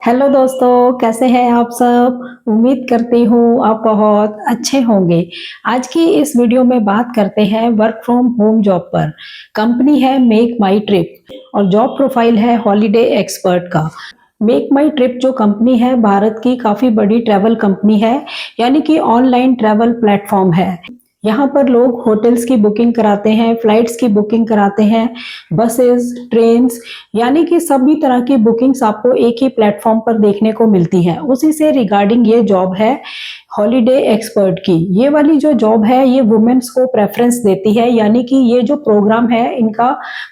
Hello दोस्तों, कैसे हैं आप सब? उम्मीद करती हूँ आप बहुत अच्छे होंगे। आज की इस वीडियो में बात करते हैं वर्क फ्रॉम होम जॉब पर। कंपनी है मेक माई ट्रिप और जॉब प्रोफाइल है हॉलिडे एक्सपर्ट का। मेक माई ट्रिप जो कंपनी है भारत की काफ़ी बड़ी ट्रैवल कंपनी है, यानी कि ऑनलाइन ट्रैवल प्लेटफॉर्म है। यहाँ पर लोग होटल्स की बुकिंग कराते हैं, फ्लाइट्स की बुकिंग कराते हैं, बसेस, ट्रेन्स, यानी कि सभी तरह की बुकिंग्स आपको एक ही प्लेटफॉर्म पर देखने को मिलती हैं। उसी से रिगार्डिंग ये जॉब है हॉलिडे एक्सपर्ट की। ये वाली जो जॉब है ये वुमेन्स को प्रेफरेंस देती है, यानी कि ये जो प्रोग्राम है इनका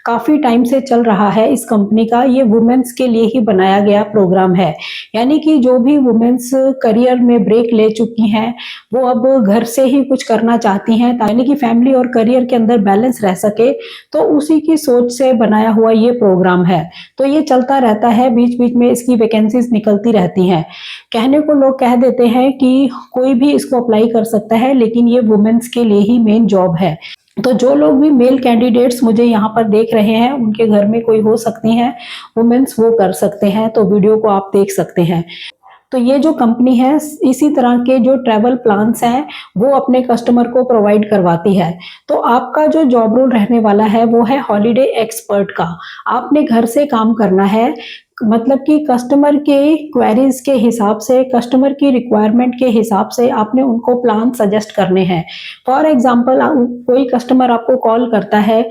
काफ़ी टाइम से चल रहा है। इस कंपनी का ये वुमेन्स के लिए ही बनाया गया प्रोग्राम है, यानी कि जो भी वुमेन्स करियर में ब्रेक ले चुकी हैं वो अब घर से ही कुछ करना चाहती हैं, यानी कि फैमिली और करियर के अंदर बैलेंस रह सके, तो उसी की सोच से बनाया हुआ ये प्रोग्राम है। तो ये चलता रहता है, बीच बीच में इसकी वैकेंसीज निकलती रहती हैं। कहने को लोग कह देते हैं कि कोई भी इसको अप्लाई कर सकता है, लेकिन ये वुमेन्स के लिए ही मेन जॉब है। तो जो लोग भी मेल कैंडिडेट्स मुझे यहाँ पर देख रहे हैं, उनके घर में कोई हो सकती हैं वुमेन्स, वो कर सकते हैं। तो वीडियो को आप देख सकते हैं। तो ये जो कंपनी है इसी तरह के जो ट्रैवल प्लान्स हैं वो अपने कस्टमर को प्रोवाइड करवाती है। तो आपका जो जॉब रोल रहने वाला है वो है हॉलिडे एक्सपर्ट का। आपने घर से काम करना है, मतलब कि कस्टमर के क्वेरीज के हिसाब से, कस्टमर की रिक्वायरमेंट के हिसाब से आपने उनको प्लान सजेस्ट करने हैं। फॉर एग्जांपल कोई कस्टमर आपको कॉल करता है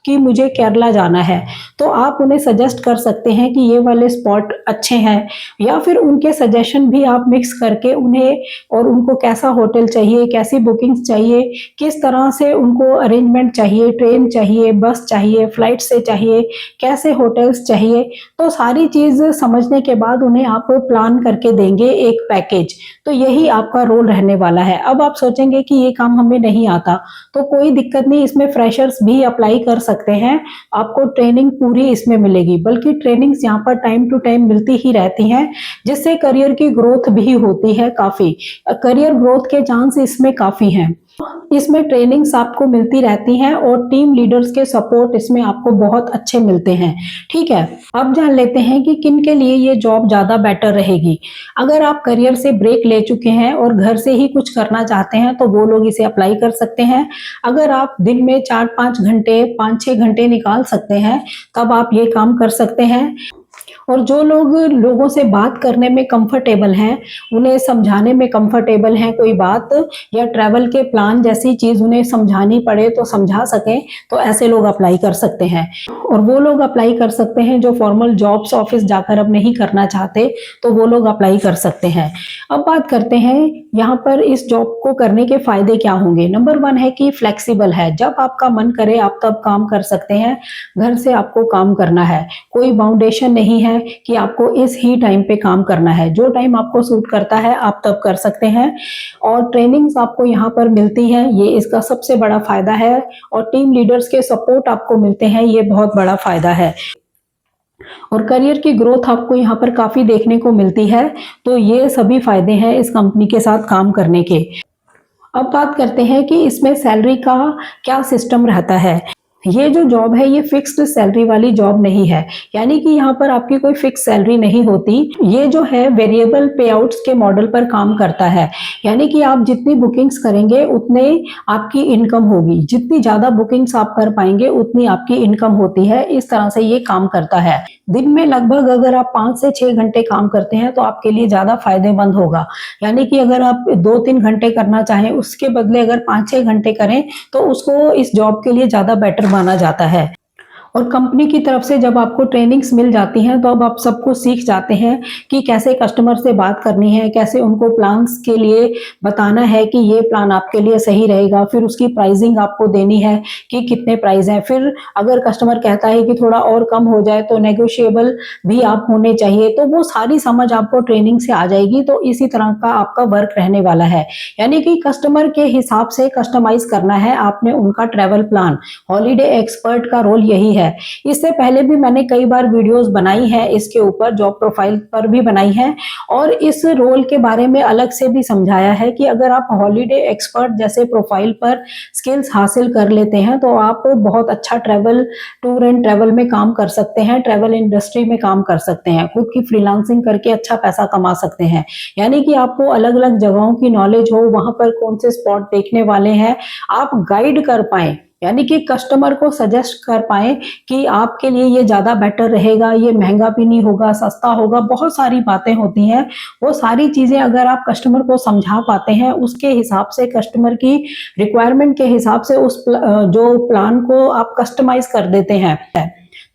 कि मुझे केरला जाना है, तो आप उन्हें सजेस्ट कर सकते हैं कि ये वाले स्पॉट अच्छे हैं, या फिर उनके सजेशन भी आप मिक्स करके उन्हें, और उनको कैसा होटल चाहिए, कैसी बुकिंग्स चाहिए, किस तरह से उनको अरेंजमेंट चाहिए, ट्रेन चाहिए, बस चाहिए, फ्लाइट से चाहिए, कैसे होटल्स चाहिए, तो सारी चीज़ समझने के बाद उन्हें आप प्लान करके देंगे एक पैकेज। तो यही आपका रोल रहने वाला है। अब आप सोचेंगे कि ये काम हमें नहीं आता, तो कोई दिक्कत नहीं, इसमें फ्रेशर्स भी अप्लाई कर सकते हैं। आपको ट्रेनिंग पूरी इसमें मिलेगी, बल्कि ट्रेनिंग्स यहाँ पर टाइम टू टाइम मिलती ही रहती हैं, जिससे करियर की ग्रोथ भी होती है। काफ़ी करियर ग्रोथ के चांस इसमें काफ़ी हैं। इसमें ट्रेनिंग्स आपको मिलती रहती हैं और टीम लीडर्स के सपोर्ट इसमें आपको बहुत अच्छे मिलते हैं। ठीक है, अब जान लेते हैं कि किन के लिए ये जॉब ज़्यादा बेटर रहेगी। अगर आप करियर से ब्रेक ले चुके हैं और घर से ही कुछ करना चाहते हैं तो वो लोग इसे अप्लाई कर सकते हैं। अगर आप दिन में 4-5 घंटे, 5-6 घंटे निकाल सकते हैं, तब आप ये काम कर सकते हैं। और जो लोग लोगों से बात करने में कंफर्टेबल हैं, उन्हें समझाने में कंफर्टेबल हैं कोई बात, या ट्रैवल के प्लान जैसी चीज़ उन्हें समझानी पड़े तो समझा सकें, तो ऐसे लोग अप्लाई कर सकते हैं। और वो लोग अप्लाई कर सकते हैं जो फॉर्मल जॉब्स ऑफिस जाकर अब नहीं करना चाहते, तो वो लोग अप्लाई कर सकते हैं। अब बात करते हैं यहाँ पर इस जॉब को करने के फ़ायदे क्या होंगे। नंबर 1 है कि फ्लेक्सिबल है, जब आपका मन करे आप तब काम कर सकते हैं। घर से आपको काम करना है, कोई बाउंडेशन नहीं है कि आपको इस ही टाइम पे काम करना है। जो टाइम आपको सूट करता है आप तब कर सकते हैं। और ट्रेनिंग्स आपको यहाँ पर मिलती हैं, ये इसका सबसे बड़ा फ़ायदा है। और टीम लीडर्स के सपोर्ट आपको मिलते हैं, ये बहुत बड़ा फ़ायदा है। और करियर की ग्रोथ आपको यहाँ पर काफ़ी देखने को मिलती है। तो ये सभी फ़ायदे हैं इस कंपनी के साथ काम करने के। अब बात करते हैं कि इसमें सैलरी का क्या सिस्टम रहता है। ये जो जॉब है ये फिक्स्ड सैलरी वाली जॉब नहीं है, यानी कि यहाँ पर आपकी कोई फिक्स सैलरी नहीं होती। ये जो है वेरिएबल पे आउट्स के मॉडल पर काम करता है, यानी कि आप जितनी बुकिंग्स करेंगे उतने आपकी इनकम होगी, जितनी ज़्यादा बुकिंग्स आप कर पाएंगे उतनी आपकी इनकम होती है। इस तरह से ये काम करता है। दिन में लगभग अगर आप 5 से 6 घंटे काम करते हैं तो आपके लिए ज़्यादा फायदेमंद होगा, यानी कि अगर आप 2-3 घंटे करना चाहें उसके बदले अगर 5-6 घंटे करें तो उसको इस जॉब के लिए ज़्यादा बेटर माना जाता है। और कंपनी की तरफ से जब आपको ट्रेनिंग्स मिल जाती हैं तो अब आप सब कुछ सीख जाते हैं कि कैसे कस्टमर से बात करनी है, कैसे उनको प्लान्स के लिए बताना है कि ये प्लान आपके लिए सही रहेगा, फिर उसकी प्राइसिंग आपको देनी है कि कितने प्राइस हैं। फिर अगर कस्टमर कहता है कि थोड़ा और कम हो जाए तो नेगोशिएबल भी आप होने चाहिए, तो वो सारी समझ आपको ट्रेनिंग से आ जाएगी। तो इसी तरह का आपका वर्क रहने वाला है, यानी कि कस्टमर के हिसाब से कस्टमाइज करना है आपने उनका ट्रैवल प्लान। हॉलीडे एक्सपर्ट का रोल यही है। है। इससे पहले भी मैंने कई बार वीडियोस बनाई है इसके ऊपर, जॉब प्रोफाइल पर भी बनाई है और इस रोल के बारे में अलग से भी समझाया है कि अगर आप हॉलीडे एक्सपर्ट जैसे प्रोफाइल पर स्किल्स हासिल कर लेते हैं तो आप बहुत अच्छा टूर एंड ट्रैवल में काम कर सकते हैं, ट्रैवल इंडस्ट्री में काम कर सकते हैं, खुद की फ्रीलांसिंग करके अच्छा पैसा कमा सकते हैं। यानी कि आपको अलग अलग जगहों की नॉलेज हो, वहां पर कौन से स्पॉट देखने वाले हैं, आप गाइड कर पाए, यानी कि कस्टमर को सजेस्ट कर पाए कि आपके लिए ये ज्यादा बेटर रहेगा, ये महंगा भी नहीं होगा, सस्ता होगा, बहुत सारी बातें होती हैं। वो सारी चीजें अगर आप कस्टमर को समझा पाते हैं, उसके हिसाब से कस्टमर की रिक्वायरमेंट के हिसाब से जो प्लान को आप कस्टमाइज कर देते हैं,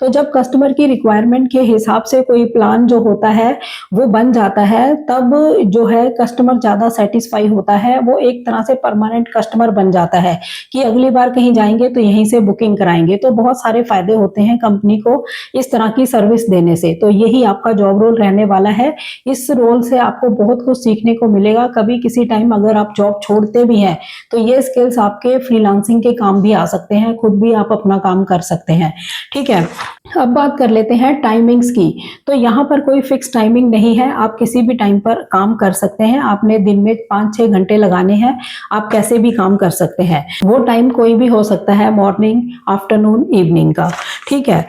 तो जब कस्टमर की रिक्वायरमेंट के हिसाब से कोई प्लान जो होता है वो बन जाता है, तब जो है कस्टमर ज़्यादा सेटिस्फाई होता है, वो एक तरह से परमानेंट कस्टमर बन जाता है कि अगली बार कहीं जाएंगे तो यहीं से बुकिंग कराएंगे। तो बहुत सारे फायदे होते हैं कंपनी को इस तरह की सर्विस देने से। तो यही आपका जॉब रोल रहने वाला है। इस रोल से आपको बहुत कुछ सीखने को मिलेगा। कभी किसी टाइम अगर आप जॉब छोड़ते भी हैं तो ये स्किल्स आपके फ्रीलांसिंग के काम भी आ सकते हैं, खुद भी आप अपना काम कर सकते हैं। ठीक है, अब बात कर लेते हैं टाइमिंग्स की। तो यहाँ पर कोई फिक्स टाइमिंग नहीं है, आप किसी भी टाइम पर काम कर सकते हैं। आपने दिन में 5-6 घंटे लगाने हैं, आप कैसे भी काम कर सकते हैं। वो टाइम कोई भी हो सकता है, मॉर्निंग, आफ्टरनून, इवनिंग का। ठीक है,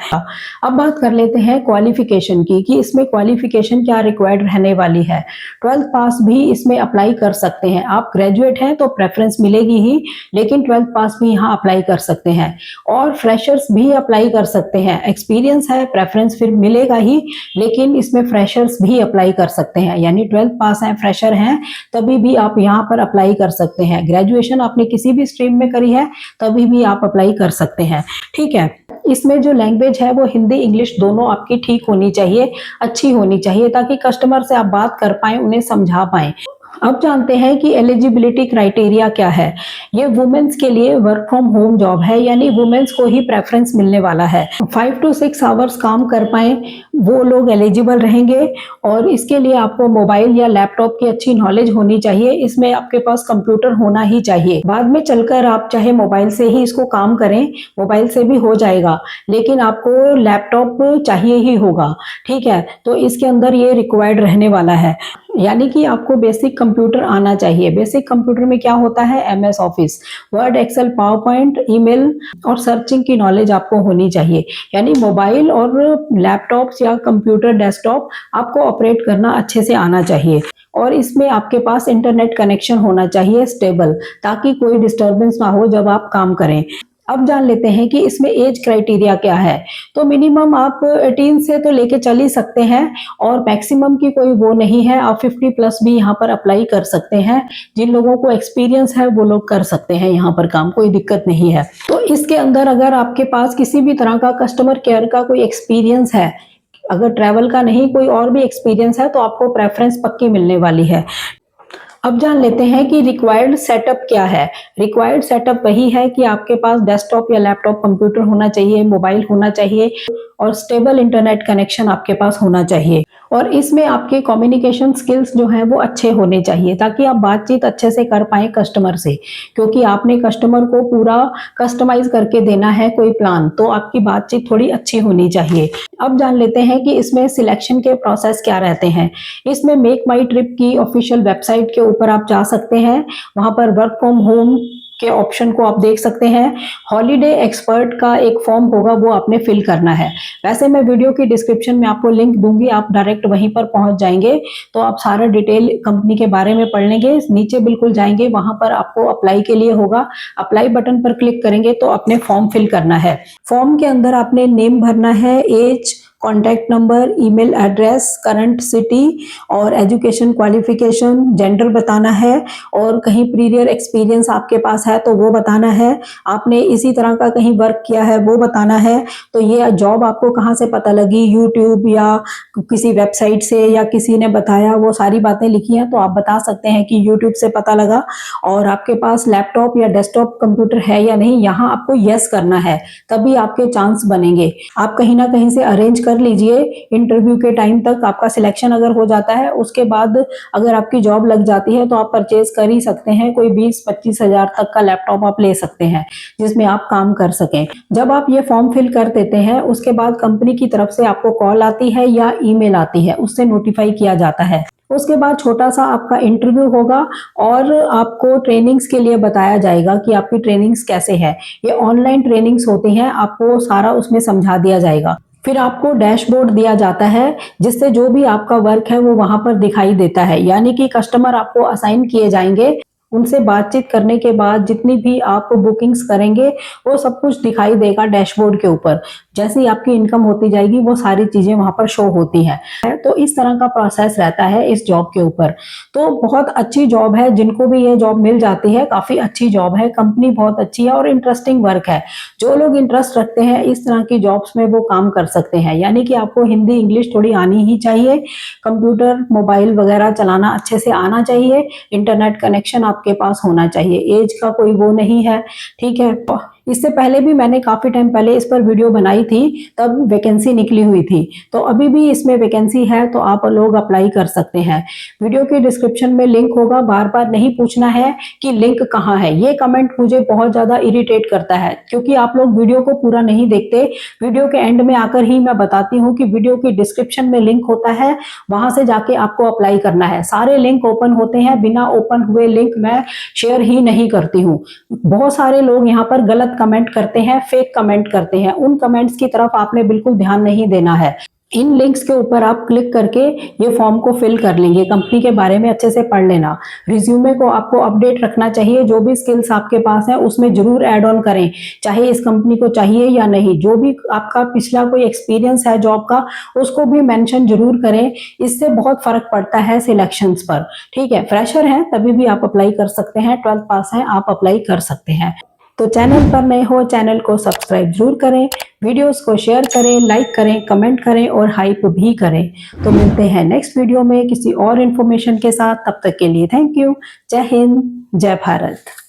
अब बात कर लेते हैं क्वालिफिकेशन की कि इसमें क्वालिफिकेशन क्या रिक्वायर्ड रहने वाली है। 12th पास भी इसमें अप्लाई कर सकते हैं। आप ग्रेजुएट हैं तो प्रेफरेंस मिलेगी ही, लेकिन 12th पास भी यहाँ अप्लाई कर सकते हैं और फ्रेशर्स भी अप्लाई कर सकते हैं। एक्सपीरियंस है, प्रेफरेंस फिर मिलेगा ही, लेकिन इसमें फ्रेशर्स भी अप्लाई कर सकते हैं। यानी 12th पास हैं, फ्रेशर हैं, तभी भी आप यहाँ पर अप्लाई कर सकते हैं। ग्रेजुएशन आपने किसी भी स्ट्रीम में करी है तभी भी आप अप्लाई कर सकते हैं। ठीक है, इसमें जो लैंग्वेज है वो हिंदी इंग्लिश दोनों आपकी ठीक होनी चाहिए, अच्छी होनी चाहिए, ताकि कस्टमर से आप बात कर पाए, उन्हें समझा पाए। अब जानते हैं कि एलिजिबिलिटी क्राइटेरिया क्या है। ये वुमेन्स के लिए वर्क फ्रॉम होम जॉब है, यानी वुमेन्स को ही प्रेफरेंस मिलने वाला है। 5 to 6 आवर्स काम कर पाए वो लोग एलिजिबल रहेंगे और इसके लिए आपको मोबाइल या लैपटॉप की अच्छी नॉलेज होनी चाहिए। इसमें आपके पास कंप्यूटर होना ही चाहिए। बाद में चलकर आप चाहे मोबाइल से ही इसको काम करें, मोबाइल से भी हो जाएगा, लेकिन आपको लैपटॉप चाहिए ही होगा। ठीक है, तो इसके अंदर ये रिक्वायर्ड रहने वाला है। यानी कि आपको बेसिक कंप्यूटर आना चाहिए। बेसिक कंप्यूटर में क्या होता है, MS office, word, excel, PowerPoint, email और सर्चिंग की नॉलेज आपको होनी चाहिए। यानी मोबाइल और लैपटॉप्स या कंप्यूटर डेस्कटॉप आपको ऑपरेट करना अच्छे से आना चाहिए और इसमें आपके पास इंटरनेट कनेक्शन होना चाहिए स्टेबल, ताकि कोई डिस्टर्बेंस ना हो जब आप काम करें। अब जान लेते हैं कि इसमें एज क्राइटेरिया क्या है। तो मिनिमम आप 18 से तो लेके चल ही सकते हैं और मैक्सिमम की कोई वो नहीं है। आप 50 प्लस भी यहाँ पर अप्लाई कर सकते हैं। जिन लोगों को एक्सपीरियंस है वो लोग कर सकते हैं यहाँ पर काम, कोई दिक्कत नहीं है। तो इसके अंदर अगर आपके पास किसी भी तरह का कस्टमर केयर का कोई एक्सपीरियंस है, अगर ट्रैवल का नहीं कोई और भी एक्सपीरियंस है, तो आपको प्रेफरेंस पक्की मिलने वाली है। अब जान लेते हैं कि रिक्वायर्ड सेटअप क्या है। रिक्वायर्ड सेटअप वही है कि आपके पास डेस्कटॉप या लैपटॉप कंप्यूटर होना चाहिए, मोबाइल होना चाहिए और स्टेबल इंटरनेट कनेक्शन आपके पास होना चाहिए। और इसमें आपके कम्युनिकेशन स्किल्स जो हैं वो अच्छे होने चाहिए, ताकि आप बातचीत अच्छे से कर पाएं कस्टमर से, क्योंकि आपने कस्टमर को पूरा कस्टमाइज करके देना है कोई प्लान, तो आपकी बातचीत थोड़ी अच्छी होनी चाहिए। अब जान लेते हैं कि इसमें सिलेक्शन के प्रोसेस क्या रहते हैं। इसमें मेक माई ट्रिप की ऑफिशियल वेबसाइट के ऊपर आप जा सकते हैं, वहां पर वर्क फ्रॉम होम के ऑप्शन को आप देख सकते हैं। हॉलीडे एक्सपर्ट का एक फॉर्म होगा, वो आपने फिल करना है। वैसे मैं वीडियो की डिस्क्रिप्शन में आपको लिंक दूंगी, आप डायरेक्ट वहीं पर पहुंच जाएंगे तो आप सारा डिटेल कंपनी के बारे में पढ़ लेंगे। नीचे बिल्कुल जाएंगे, वहां पर आपको अप्लाई के लिए होगा, अप्लाई बटन पर क्लिक करेंगे तो अपने फॉर्म फिल करना है। फॉर्म के अंदर आपने नेम भरना है, age, contact number, email address, current city और एजुकेशन क्वालिफिकेशन, जेंडर बताना है और कहीं प्रीवियर एक्सपीरियंस आपके पास है तो वो बताना है। आपने इसी तरह का कहीं वर्क किया है वो बताना है। तो ये जॉब आपको कहाँ से पता लगी, यूट्यूब या किसी वेबसाइट से या किसी ने बताया, वो सारी बातें लिखी हैं तो आप बता सकते हैं कि यूट्यूब से पता लगा। और आपके पास लैपटॉप या डेस्कटॉप कंप्यूटर है या नहीं, यहाँ आपको यस करना है, तभी आपके चांस बनेंगे। आप कहीं ना कहीं से अरेंज कर लीजिए इंटरव्यू के टाइम तक। आपका सिलेक्शन अगर हो जाता है उसके बाद अगर आपकी जॉब लग जाती है तो आप परचेज कर ही सकते हैं। कोई 20-25 हजार तक का लैपटॉप आप ले सकते हैं जिसमें आप काम कर सकें। जब आप ये फॉर्म फिल कर देते हैं उसके बाद कंपनी की तरफ से आपको कॉल आती है या ईमेल आती है, उससे नोटिफाई किया जाता है। उसके बाद छोटा सा आपका इंटरव्यू होगा और आपको ट्रेनिंग्स के लिए बताया जाएगा कि आपकी ट्रेनिंग्स कैसे है। ये ऑनलाइन ट्रेनिंग्स होती हैं, आपको सारा उसमें समझा दिया जाएगा। फिर आपको डैशबोर्ड दिया जाता है जिससे जो भी आपका वर्क है वो वहां पर दिखाई देता है। यानी कि कस्टमर आपको असाइन किए जाएंगे, उनसे बातचीत करने के बाद जितनी भी आप बुकिंग्स करेंगे वो सब कुछ दिखाई देगा डैशबोर्ड के ऊपर। जैसे ही आपकी इनकम होती जाएगी वो सारी चीजें वहां पर शो होती हैं। तो इस तरह का प्रोसेस रहता है इस जॉब के ऊपर। तो बहुत अच्छी जॉब है, जिनको भी ये जॉब मिल जाती है काफी अच्छी जॉब है। कंपनी बहुत अच्छी है और इंटरेस्टिंग वर्क है। जो लोग इंटरेस्ट रखते हैं इस तरह की जॉब्स में वो काम कर सकते हैं। यानी कि आपको हिंदी इंग्लिश थोड़ी आनी ही चाहिए, कंप्यूटर मोबाइल वगैरह चलाना अच्छे से आना चाहिए, इंटरनेट कनेक्शन आपके पास होना चाहिए। एज का कोई वो नहीं है, ठीक है। इससे पहले भी मैंने काफी टाइम पहले इस पर वीडियो बनाई थी, तब वैकेंसी निकली हुई थी। तो अभी भी इसमें वैकेंसी है तो आप लोग अप्लाई कर सकते हैं। वीडियो के डिस्क्रिप्शन में लिंक होगा, बार बार नहीं पूछना है कि लिंक कहाँ है। ये कमेंट मुझे बहुत ज्यादा इरिटेट करता है क्योंकि आप लोग वीडियो को पूरा नहीं देखते। वीडियो के एंड में आकर ही मैं बताती हूँ कि वीडियो की डिस्क्रिप्शन में लिंक होता है, वहां से जाके आपको अप्लाई करना है। सारे लिंक ओपन होते हैं, बिना ओपन हुए लिंक मैं शेयर ही नहीं करती हूँ। बहुत सारे लोग यहाँ पर गलत कमेंट करते हैं, फेक कमेंट करते हैं। उन कमेंट्स की तरफ आपने बिल्कुल ध्यान नहीं देना है। इन लिंक्स के ऊपर आप क्लिक करके ये फॉर्म को फिल कर लेंगे। कंपनी के बारे में अच्छे से पढ़ लेना। रिज्यूमे को आपको अपडेट रखना चाहिए। जो भी स्किल्स आपके पास है उसमें जरूर ऐड ऑन करें, चाहे इस कंपनी को चाहिए या नहीं। जो भी आपका पिछला कोई एक्सपीरियंस है जॉब का उसको भी मेंशन जरूर करें। इससे बहुत फर्क पड़ता है सिलेक्शंस पर, ठीक है। फ्रेशर हैं तभी भी आप अप्लाई कर सकते हैं, 12th पास हैं आप अप्लाई कर सकते हैं। तो चैनल पर नए हो चैनल को सब्सक्राइब जरूर करें, वीडियोस को शेयर करें, लाइक करें, कमेंट करें और हाइप भी करें। तो मिलते हैं नेक्स्ट वीडियो में किसी और इन्फॉर्मेशन के साथ। तब तक के लिए थैंक यू। जय हिंद, जय भारत।